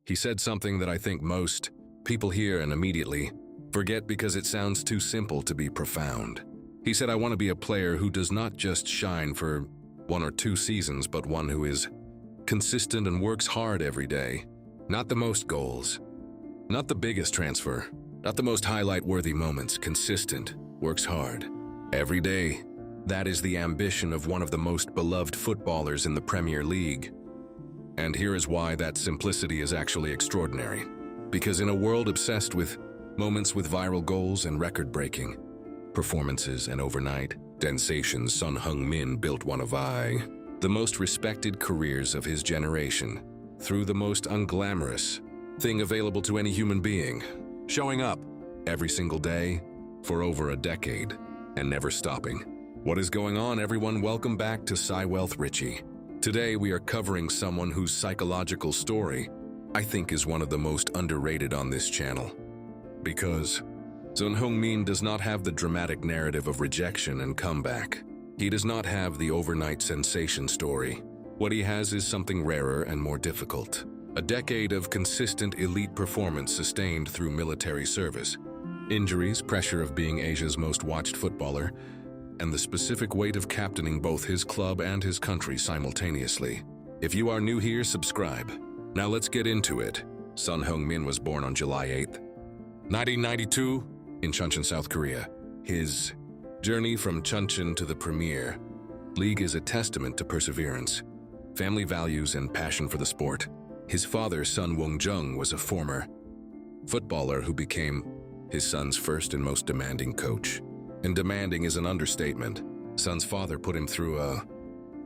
he said something that I think most people hear and immediately forget because it sounds too simple to be profound. He said, "I want to be a player who does not just shine for 1 or 2 seasons, but one who is consistent and works hard every day. Not the most goals, not the biggest transfer, not the most highlight-worthy moments. Consistent, works hard every day." That is the ambition of one of the most beloved footballers in the Premier League. And here is why that simplicity is actually extraordinary. Because in a world obsessed with moments with viral goals and record-breaking performances and overnight sensations, Son Heung-Min built one of the most respected careers of his generation through the most unglamorous thing available to any human being, showing up every single day for over a decade and never stopping. What is going on, everyone? Welcome back to PsyWealth Richie. Today we are covering someone whose psychological story I think is one of the most underrated on this channel. Because Son Heung-Min does not have the dramatic narrative of rejection and comeback. He does not have the overnight sensation story. What he has is something rarer and more difficult. A decade of consistent elite performance sustained through military service. Injuries, pressure of being Asia's most watched footballer, and the specific weight of captaining both his club and his country simultaneously. If you are new here, subscribe. Now let's get into it. Son Heung-Min was born on July 8th, 1992, in Chuncheon, South Korea. His journey from Chuncheon to the Premier League is a testament to perseverance, family values, and passion for the sport. His father, Son Heung-Min, was a former footballer who became his son's first and most demanding coach. And demanding is an understatement. Son's father put him through a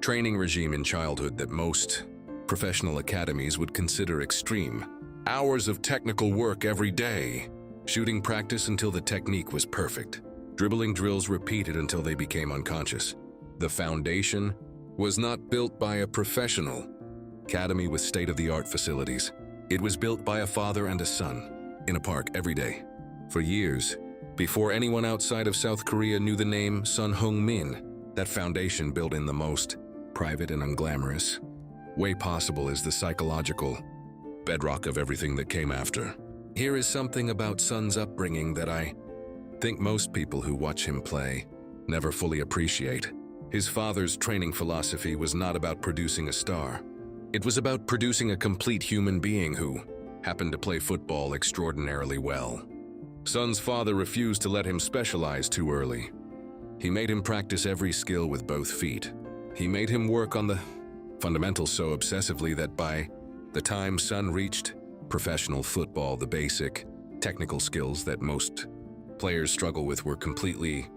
training regime in childhood that most professional academies would consider extreme. Hours of technical work every day, shooting practice until the technique was perfect, dribbling drills repeated until they became unconscious. The foundation was not built by a professional academy with state-of-the-art facilities. It was built by a father and a son in a park every day. For years, before anyone outside of South Korea knew the name Son Heung-Min, that foundation built in the most private and unglamorous way possible is the psychological bedrock of everything that came after. Here is something about Son's upbringing that I think most people who watch him play never fully appreciate. His father's training philosophy was not about producing a star. It was about producing a complete human being who happened to play football extraordinarily well. Son's father refused to let him specialize too early. He made him practice every skill with both feet. He made him work on the fundamentals so obsessively that by the time Son reached professional football, the basic technical skills that most players struggle with were completely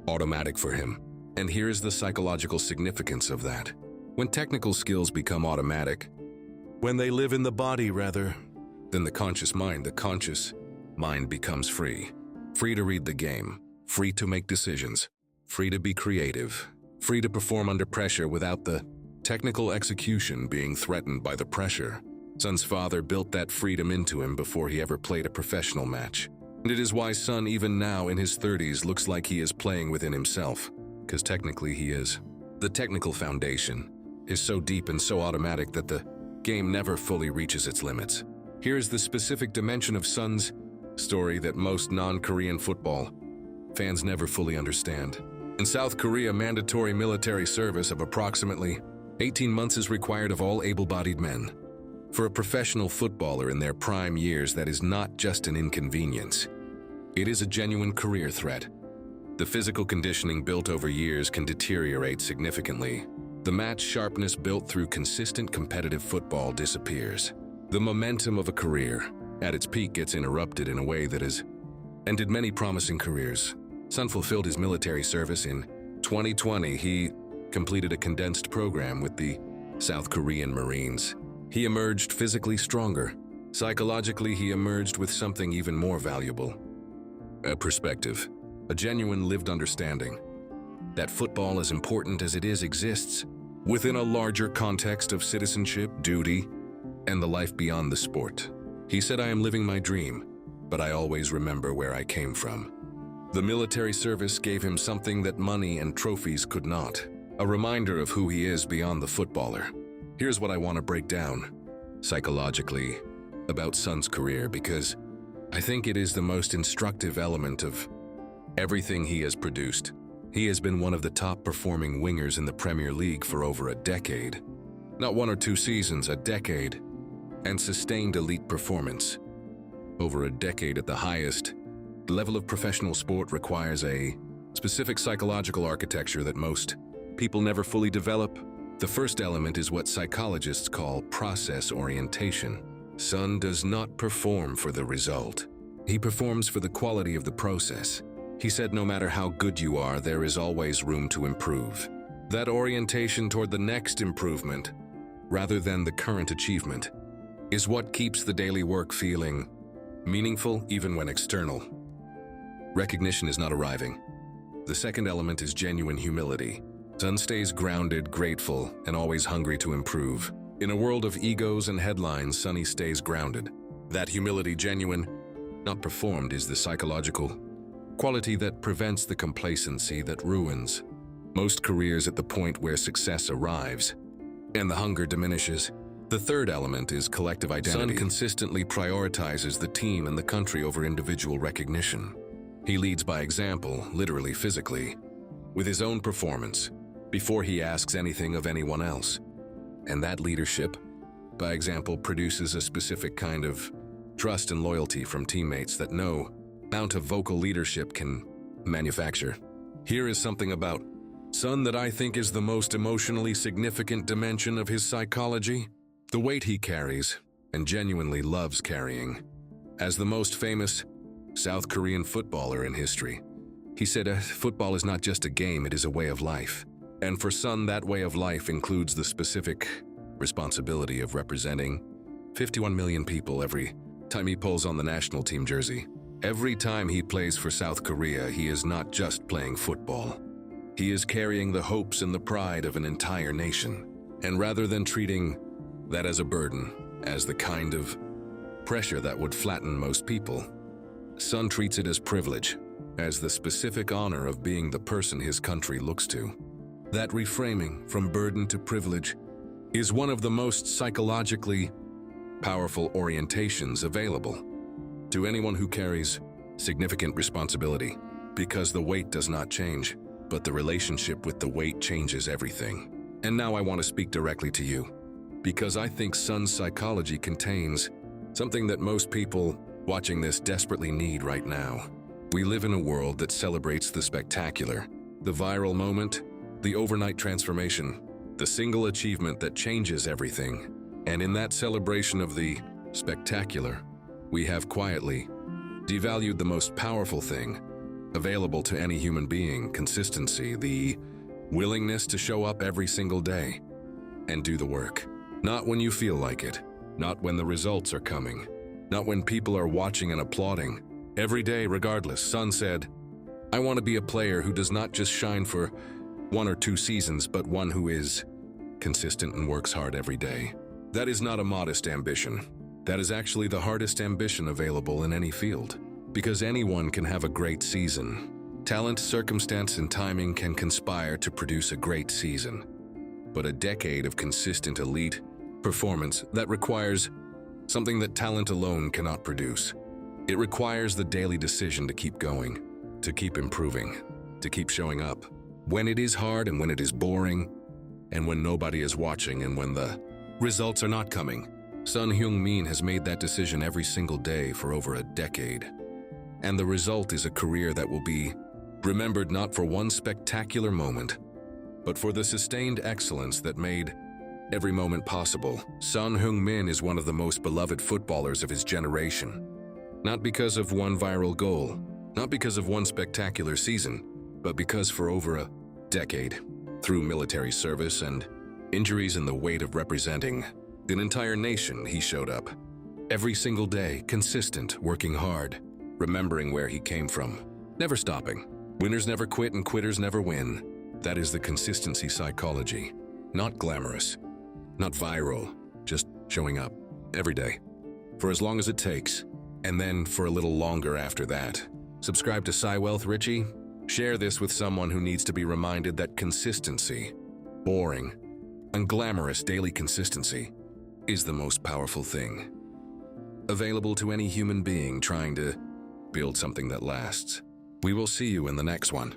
automatic for him. And here's the psychological significance of that. When technical skills become automatic, when they live in the body rather than the conscious mind becomes free. Free to read the game, free to make decisions, free to be creative, free to perform under pressure without the technical execution being threatened by the pressure. Son's father built that freedom into him before he ever played a professional match. And it is why Son, even now in his 30s, looks like he is playing within himself, because technically he is. The technical foundation is so deep and so automatic that the game never fully reaches its limits. Here's the specific dimension of Son's story that most non-Korean football fans never fully understand. In South Korea, mandatory military service of approximately 18 months is required of all able-bodied men. For a professional footballer in their prime years, that is not just an inconvenience. It is a genuine career threat. The physical conditioning built over years can deteriorate significantly. The match sharpness built through consistent competitive football disappears. The momentum of a career at its peak gets interrupted in a way that has ended many promising careers. Son fulfilled his military service in 2020. He completed a condensed program with the South Korean Marines. He emerged physically stronger. Psychologically, he emerged with something even more valuable. A perspective, a genuine lived understanding that football, as important as it is, exists within a larger context of citizenship, duty, and the life beyond the sport. He said, "I am living my dream, but I always remember where I came from." The military service gave him something that money and trophies could not, a reminder of who he is beyond the footballer. Here's what I want to break down. Psychologically, about Son's career because I think it is the most instructive element of everything he has produced. He has been one of the top performing wingers in the Premier League for over a decade. Not 1 or 2 seasons, a decade. And sustained elite performance. Over a decade at the highest level of professional sport requires a specific psychological architecture that most people never fully develop. The first element is what psychologists call process orientation. Son does not perform for the result. He performs for the quality of the process. He said no matter how good you are, there is always room to improve. That orientation toward the next improvement, rather than the current achievement, is what keeps the daily work feeling meaningful even when external recognition is not arriving. The second element is genuine humility. Son stays grounded, grateful, and always hungry to improve. In a world of egos and headlines, Sonny stays grounded. That humility, genuine, not performed, is the psychological quality that prevents the complacency that ruins most careers at the point where success arrives and the hunger diminishes. The third element is collective identity. Son consistently prioritizes the team and the country over individual recognition. He leads by example, literally physically, with his own performance, before he asks anything of anyone else. And that leadership, by example, produces a specific kind of trust and loyalty from teammates that no amount of vocal leadership can manufacture. Here is something about Son that I think is the most emotionally significant dimension of his psychology. The weight he carries, and genuinely loves carrying. As the most famous South Korean footballer in history, he said, football is not just a game, it is a way of life. And for Son, that way of life includes the specific responsibility of representing 51 million people every time he pulls on the national team jersey. Every time he plays for South Korea, he is not just playing football. He is carrying the hopes and the pride of an entire nation. And rather than treating that as a burden, as the kind of pressure that would flatten most people, Son treats it as privilege, as the specific honor of being the person his country looks to. That reframing from burden to privilege is one of the most psychologically powerful orientations available to anyone who carries significant responsibility, because the weight does not change, but the relationship with the weight changes everything. And now I want to speak directly to you, because I think Son's psychology contains something that most people watching this desperately need right now. We live in a world that celebrates the spectacular, the viral moment, the overnight transformation, the single achievement that changes everything. And in that celebration of the spectacular, we have quietly devalued the most powerful thing available to any human being: consistency, the willingness to show up every single day and do the work. Not when you feel like it, not when the results are coming, not when people are watching and applauding. Every day, regardless. Son said, I want to be a player who does not just shine for 1 or 2 seasons, but one who is consistent and works hard every day. That is not a modest ambition. That is actually the hardest ambition available in any field, because anyone can have a great season. Talent, circumstance, and timing can conspire to produce a great season. But a decade of consistent elite performance, that requires something that talent alone cannot produce. It requires the daily decision to keep going, to keep improving, to keep showing up. When it is hard and when it is boring, and when nobody is watching and when the results are not coming. Son Heung-Min has made that decision every single day for over a decade. And the result is a career that will be remembered not for one spectacular moment, but for the sustained excellence that made every moment possible. Son Heung-Min is one of the most beloved footballers of his generation. Not because of one viral goal, not because of one spectacular season, but because for over a decade, through military service and injuries and the weight of representing an entire nation, he showed up. Every single day, consistent, working hard, remembering where he came from, never stopping. Winners never quit and quitters never win. That is the consistency psychology. Not glamorous, not viral, just showing up every day, for as long as it takes, and then for a little longer after that. Subscribe to PsyWealth, Richie. Share this with someone who needs to be reminded that consistency, boring, unglamorous daily consistency, is the most powerful thing. available to any human being trying to build something that lasts. We will see you in the next one.